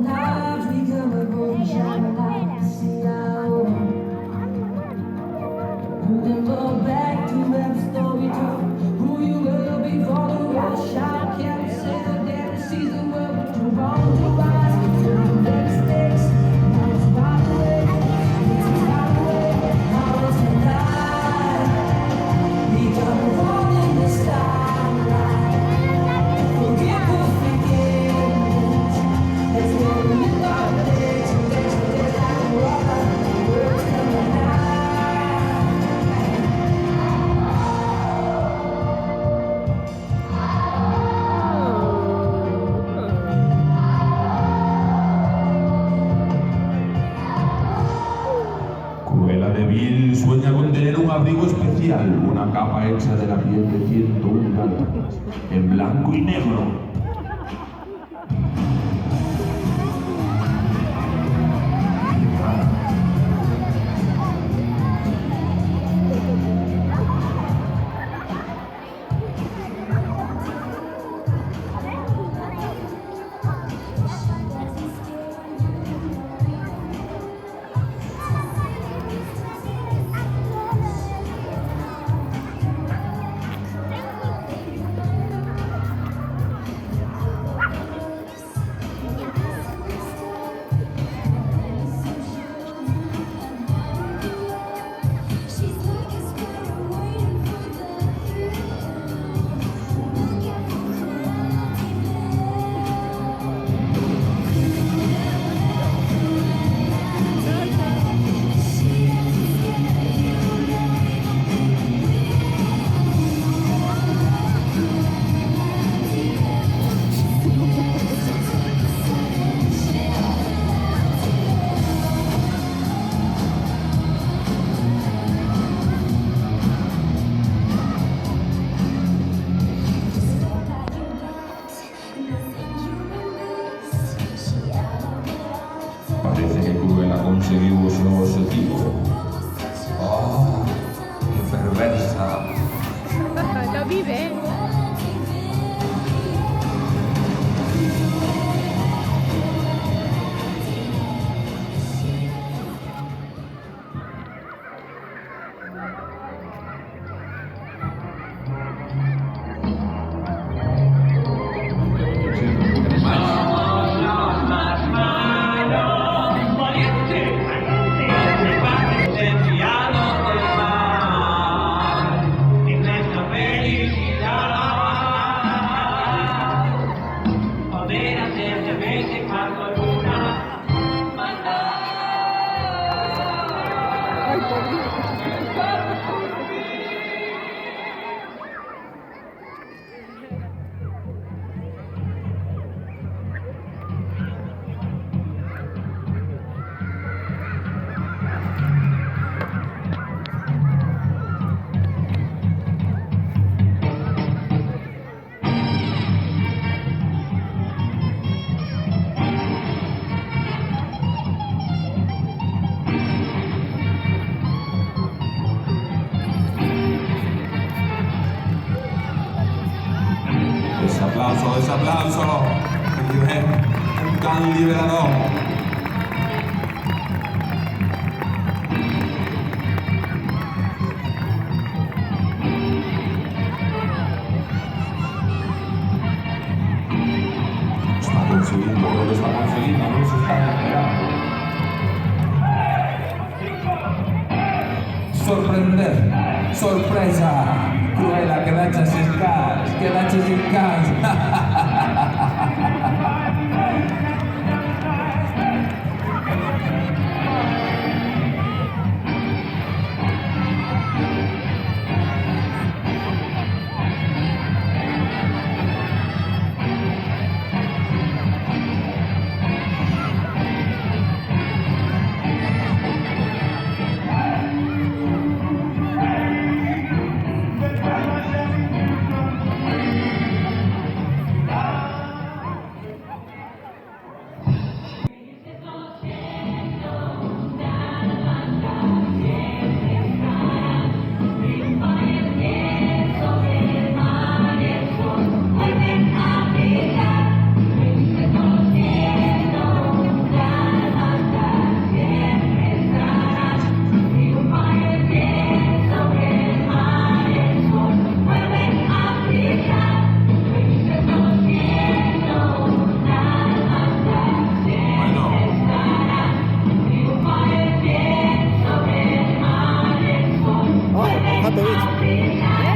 sometimes we come up and shine like to see our remember back to that story told who you were before the rush. I can't say that the season will too wrong to rise. Learn their mistakes. Now it's by the way. It's by the way. Now it's the night. We come falling the starlight. Forgive us, forgiveness. Let's get a new update. Let's get out of water. Words coming out. Cruella de Vil sueña con tener un abrigo especial, una capa hecha de la piel de 101 dálmatas, en blanco y negro. Parece que Cruella conseguiu o seu objetivo. Oh, que perversa. Lo vive. Ese aplauso, que es un tan liberador. Está consiguiendo, creo que está consiguiendo, no se está esperando. Sorprender, sorpresa. Cruella, que vaig a cercar, que vaig a cercar. te he dicho.